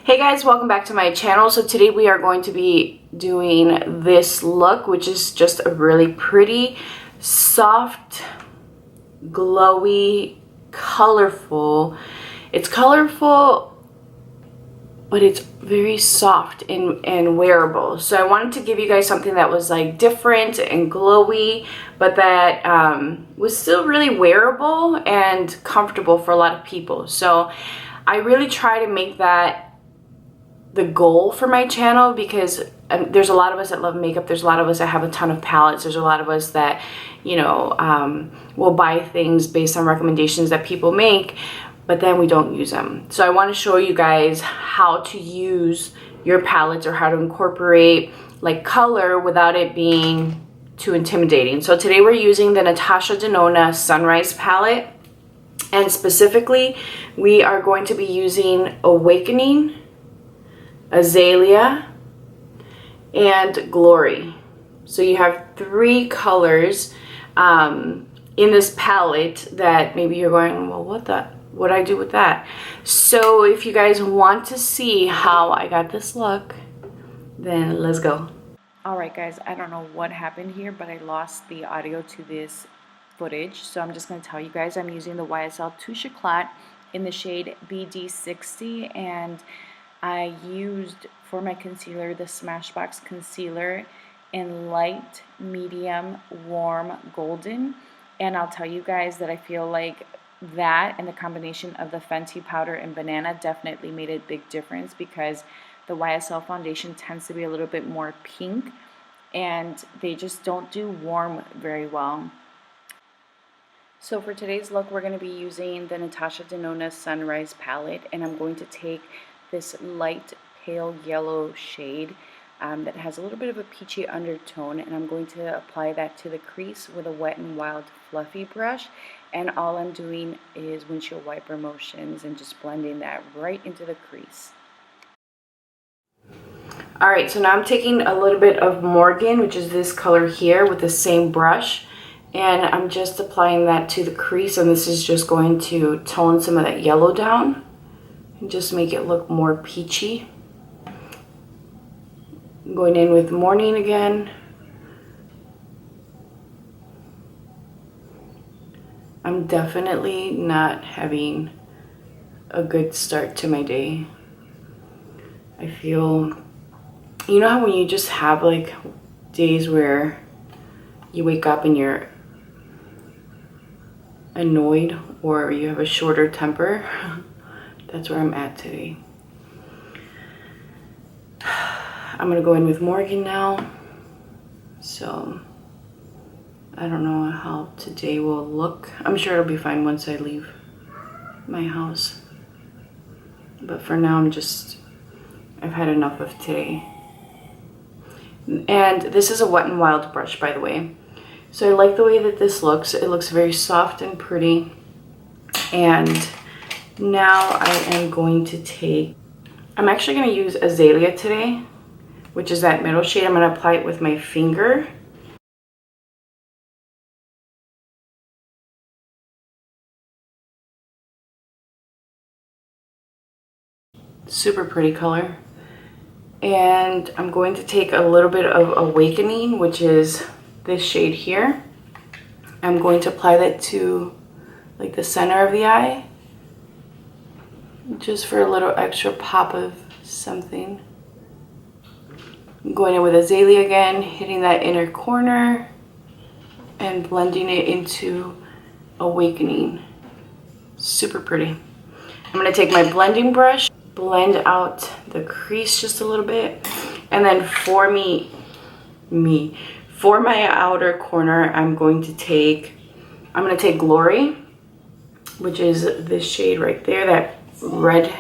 Hey guys, welcome back to my channel. So today we are going to be doing this look, which is just a really pretty, soft, glowy, colorful. It's colorful, but it's very soft and wearable. So I wanted to give you guys something that was like different and glowy, but that was still really wearable and comfortable for a lot of people. So I really try to make that the goal for my channel, because there's a lot of us that love makeup. There's a lot of us that have a ton of palettes. There's a lot of us that, you know, will buy things based on recommendations that people make, but then we don't use them. So I want to show you guys how to use your palettes, or how to incorporate like color without it being too intimidating. So today we're using the Natasha Denona Sunrise palette, and specifically we are going to be using Awakening, Azalea, and Glory. So you have three colors in this palette that maybe you're going, well, what do I do with that? So if you guys want to see how I got this look, then let's go. All right guys, I don't know what happened here, but I lost the audio to this footage, so I'm just going to tell you guys I'm using the YSL Touche Éclat in the shade BD60, and I used for my concealer the Smashbox concealer in light, medium, warm, golden. And I'll tell you guys that I feel like that and the combination of the Fenty powder and banana definitely made a big difference, because the YSL foundation tends to be a little bit more pink and they just don't do warm very well. So for today's look, we're going to be using the Natasha Denona Sunrise palette, and I'm going to take this light pale yellow shade that has a little bit of a peachy undertone, and I'm going to apply that to the crease with a Wet n Wild fluffy brush, and all I'm doing is windshield wiper motions and just blending that right into the crease. Alright, so now I'm taking a little bit of Morgan, which is this color here, with the same brush, and I'm just applying that to the crease, and this is just going to tone some of that yellow down and just make it look more peachy. I'm going in with Morning again. I'm definitely not having a good start to my day. I feel, you know how when you just have like days where you wake up and you're annoyed or you have a shorter temper? That's where I'm at today. I'm gonna go in with Morgan now. So I don't know how today will look. I'm sure it'll be fine once I leave my house. But for now, I've had enough of today. And this is a Wet n Wild brush, by the way. So I like the way that this looks. It looks very soft and pretty. And now I am going to take, I'm actually going to use Azalea today, which is that middle shade. I'm going to apply it with my finger. Super pretty color. And I'm going to take a little bit of Awakening, which is this shade here. I'm going to apply that to like the center of the eye, just for a little extra pop of something. I'm going in with Azalea again, hitting that inner corner and blending it into Awakening. Super pretty. I'm going to take my blending brush, blend out the crease just a little bit, and then for my outer corner, I'm going to take Glory, which is this shade right there, that red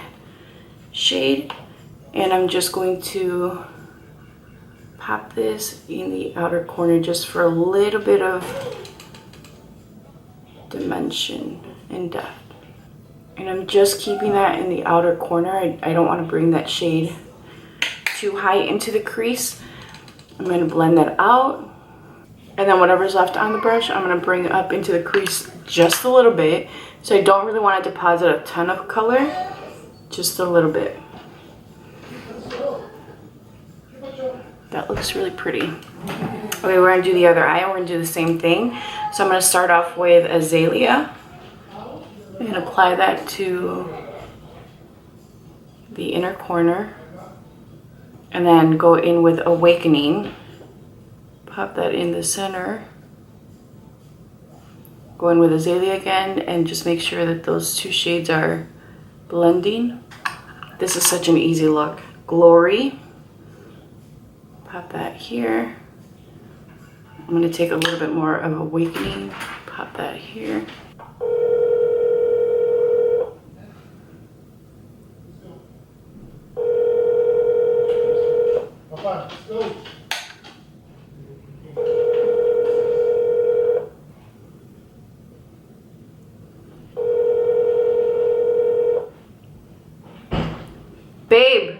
shade, and I'm just going to pop this in the outer corner just for a little bit of dimension and depth. And I'm just keeping that in the outer corner. I don't want to bring that shade too high into the crease. I'm going to blend that out. And then whatever's left on the brush, I'm going to bring up into the crease just a little bit. So I don't really want to deposit a ton of color, just a little bit. looks really pretty. Okay, we're gonna do the other eye and we're gonna do the same thing. So I'm gonna start off with Azalea and apply that to the inner corner. And then go in with Awakening. Pop that in the center. Go in with Azalea again and just make sure that those two shades are blending. This is such an easy look. Glory. Pop that here. I'm going to take a little bit more of Awakening. Pop that here. Let's go. Babe.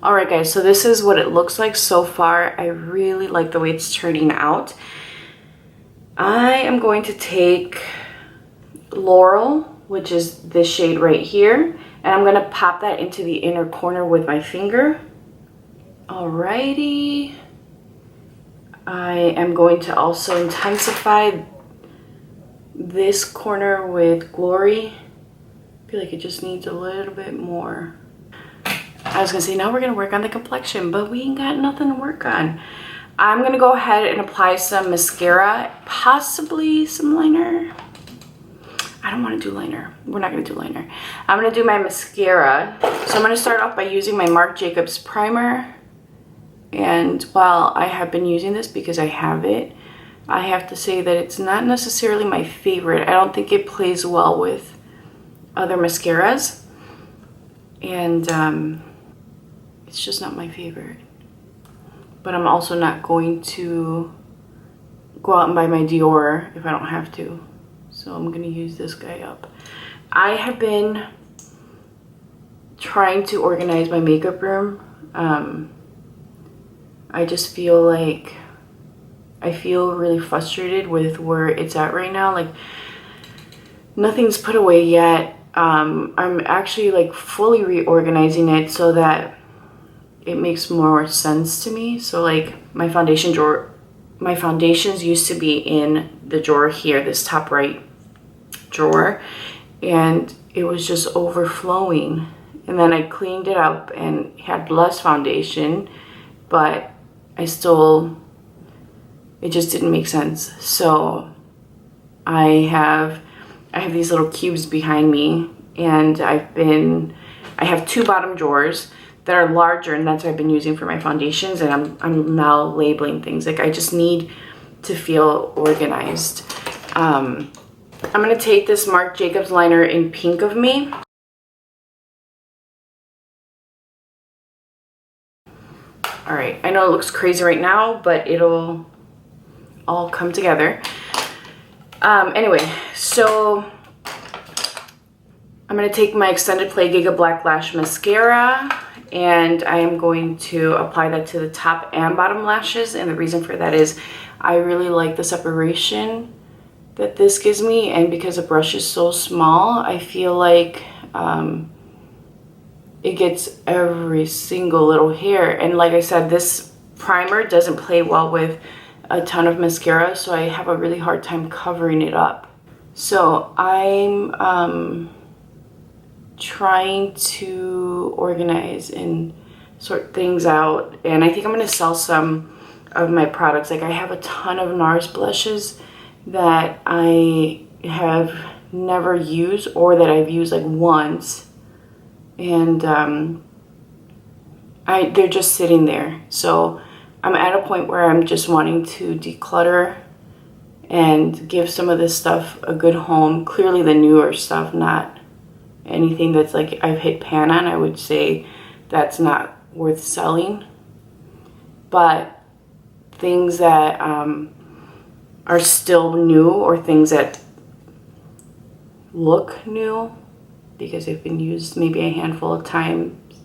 Alright guys, so this is what it looks like so far. I really like the way it's turning out. I am going to take Laurel, which is this shade right here, and I'm going to pop that into the inner corner with my finger. Alrighty. I am going to also intensify this corner with Glory. I feel like it just needs a little bit more. I was gonna say now we're gonna work on the complexion, but we ain't got nothing to work on. I'm gonna go ahead and apply some mascara, possibly some liner. I don't want to do liner. We're not gonna do liner. I'm gonna do my mascara. So I'm gonna start off by using my Marc Jacobs primer. And while I have been using this because I have it, I have to say that it's not necessarily my favorite. I don't think it plays well with other mascaras. And it's just not my favorite. But I'm also not going to go out and buy my Dior if I don't have to. So I'm going to use this guy up. I have been trying to organize my makeup room. I just feel like I feel really frustrated with where it's at right now. Like nothing's put away yet. I'm actually like fully reorganizing it so that it makes more sense to me. So like my foundation drawer, my foundations used to be in the drawer here, this top right drawer, and it was just overflowing. And then I cleaned it up and had less foundation, but I still, it just didn't make sense. So I have these little cubes behind me, and I have two bottom drawers that are larger, and that's what I've been using for my foundations, and I'm now labeling things. Like I just need to feel organized. I'm gonna take this Marc Jacobs liner in Pink of Me. All right, I know it looks crazy right now, but it'll all come together. Anyway, so I'm gonna take my Extended Play Giga Black Lash Mascara, and I am going to apply that to the top and bottom lashes. And the reason for that is I really like the separation that this gives me, and because the brush is so small, I feel like it gets every single little hair. And like I said, this primer doesn't play well with a ton of mascara, so I have a really hard time covering it up. So I'm trying to organize and sort things out, and I think I'm going to sell some of my products. Like I have a ton of NARS blushes that I have never used, or that I've used like once, and they're just sitting there. So I'm at a point where I'm just wanting to declutter and give some of this stuff a good home. Clearly the newer stuff, not anything that's like I've hit pan on. I would say that's not worth selling. But things that are still new, or things that look new because they've been used maybe a handful of times,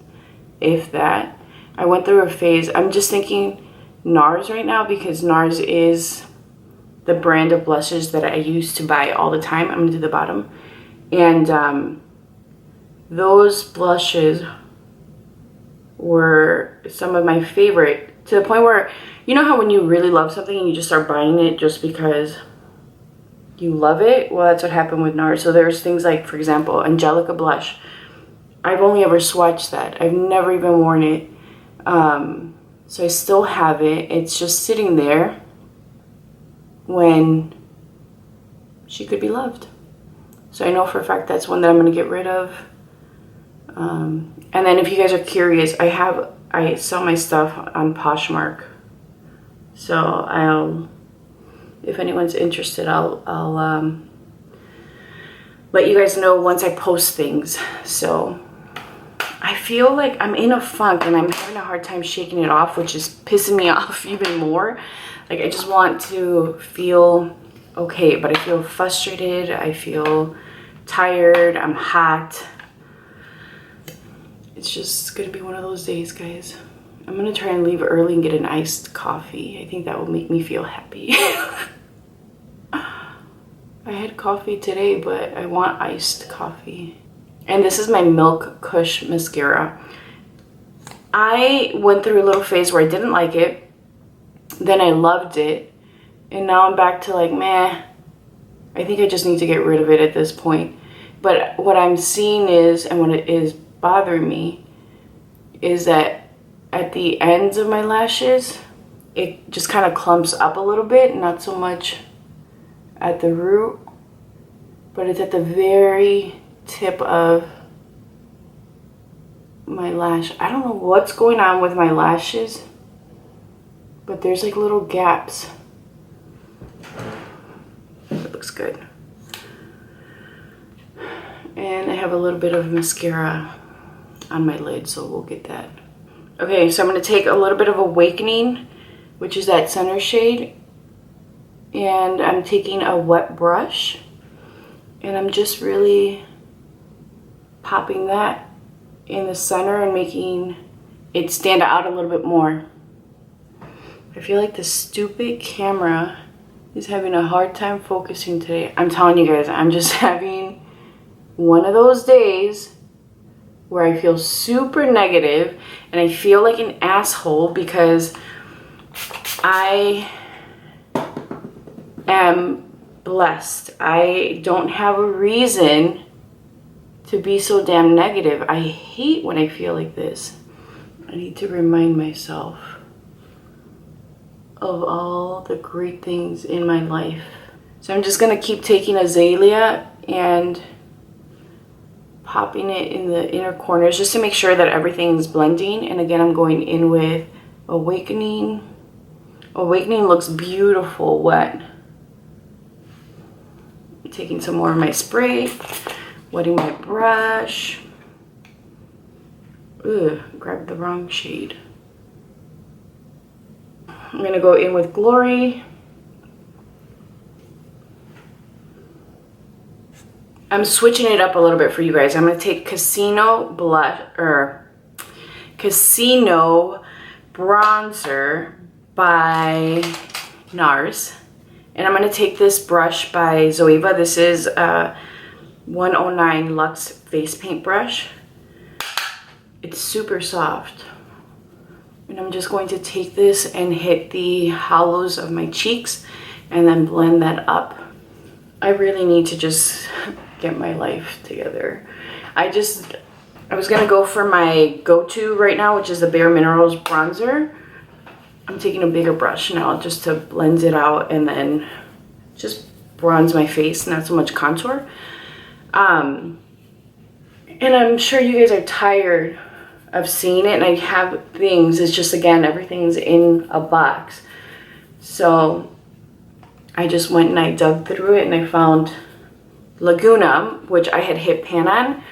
if that. I went through a phase. I'm just thinking NARS right now, because NARS is the brand of blushes that I used to buy all the time. I'm gonna do the bottom. And those blushes were some of my favorite, to the point where, you know how when you really love something and you just start buying it just because you love it? Well, that's what happened with NARS. So there's things like, for example, Angelica Blush. I've only ever swatched that. I've never even worn it. So I still have it. It's just sitting there when she could be loved. So I know for a fact that's one that I'm going to get rid of. And then if you guys are curious, I sell my stuff on Poshmark. So if anyone's interested, I'll let you guys know once I post things. So I feel like I'm in a funk and I'm having a hard time shaking it off, which is pissing me off even more. Like, I just want to feel okay, but I feel frustrated. I feel tired. I'm hot. It's just gonna be one of those days, guys. I'm gonna try and leave early and get an iced coffee. I think that will make me feel happy. I had coffee today, but I want iced coffee. And this is my Milk Kush mascara. I went through a little phase where I didn't like it. Then I loved it. And now I'm back to like, meh. I think I just need to get rid of it at this point. But what I'm seeing is, and what it is bothering me, is that at the ends of my lashes, it just kind of clumps up a little bit. Not so much at the root, but it's at the very tip of my lash. I don't know what's going on with my lashes, but there's like little gaps. It looks good. And I have a little bit of mascara on my lid, so we'll get that. Okay, so I'm going to take a little bit of Awakening, which is that center shade, and I'm taking a wet brush, and I'm just really popping that in the center and making it stand out a little bit more. I feel like the stupid camera is having a hard time focusing today. I'm telling you guys, I'm just having one of those days where I feel super negative and I feel like an asshole because I am blessed. I don't have a reason to be so damn negative. I hate when I feel like this. I need to remind myself of all the great things in my life. So I'm just gonna keep taking Azalea and popping it in the inner corners just to make sure that everything's blending. And again, I'm going in with Awakening. Awakening looks beautiful wet. I'm taking some more of my spray, wetting my brush. Ugh, grabbed the wrong shade. I'm gonna go in with Glory. I'm switching it up a little bit for you guys. I'm gonna take Casino blush or Casino bronzer by NARS, and I'm gonna take this brush by Zoeva. This is a 109 Luxe face paint brush. It's super soft. And I'm just going to take this and hit the hollows of my cheeks and then blend that up. I really need to just get my life together. I was gonna go for my go-to right now, which is the Bare Minerals bronzer. I'm taking a bigger brush now just to blend it out and then just bronze my face, not so much contour. And I'm sure you guys are tired of seeing it, and I have things, it's just, again, everything's in a box. So I just went and I dug through it and I found Laguna, which I had hit pan on,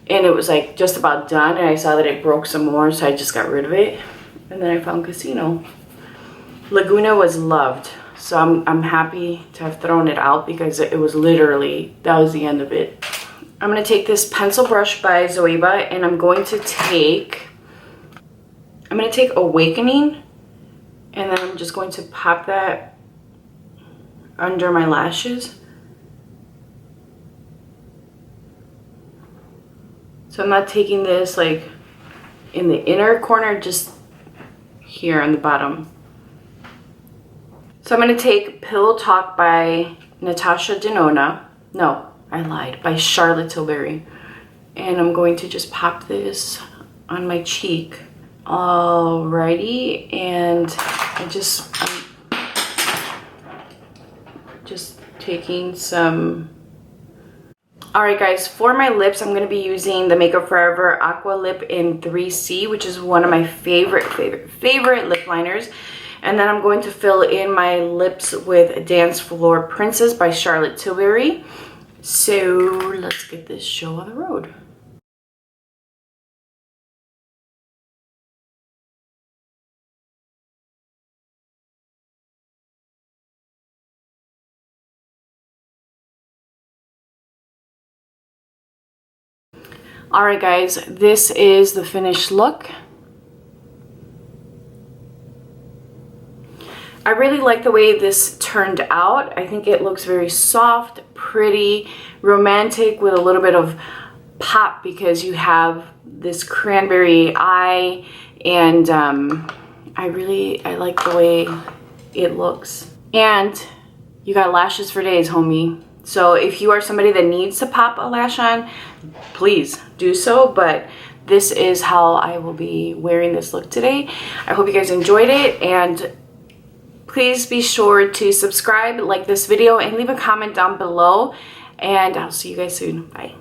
and it was like just about done, and I saw that it broke some more, so I just got rid of it. And then I found Casino. Laguna was loved, so I'm happy to have thrown it out because it was literally, that was the end of it. I'm gonna take this pencil brush by Zoeva, and I'm going to take Awakening, and then I'm just going to pop that under my lashes. So I'm not taking this like in the inner corner, just here on the bottom. So I'm going to take Pillow Talk by Natasha Denona. No, I lied. By Charlotte Tilbury. And I'm going to just pop this on my cheek. Alrighty. And I'm just taking some... Alright guys, for my lips, I'm going to be using the Makeup Forever Aqua Lip in 3C, which is one of my favorite lip liners. And then I'm going to fill in my lips with Dance Floor Princess by Charlotte Tilbury. So let's get this show on the road. Alright guys, this is the finished look. I really like the way this turned out. I think it looks very soft, pretty, romantic with a little bit of pop because you have this cranberry eye, and I like the way it looks. And you got lashes for days, homie. So if you are somebody that needs to pop a lash on, please do so. But this is how I will be wearing this look today. I hope you guys enjoyed it, and please be sure to subscribe, like this video, and leave a comment down below. And I'll see you guys soon. Bye.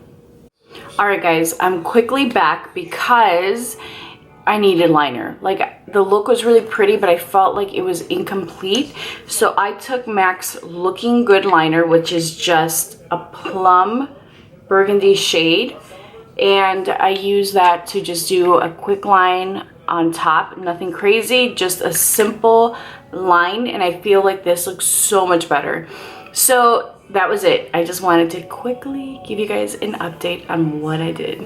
Alright guys, I'm quickly back because I needed liner. Like, the look was really pretty, but I felt like it was incomplete. So I took MAC's Looking Good liner, which is just a plum burgundy shade. And I use that to just do a quick line on top. Nothing crazy, just a simple line. And I feel like this looks so much better. So that was it. I just wanted to quickly give you guys an update on what I did.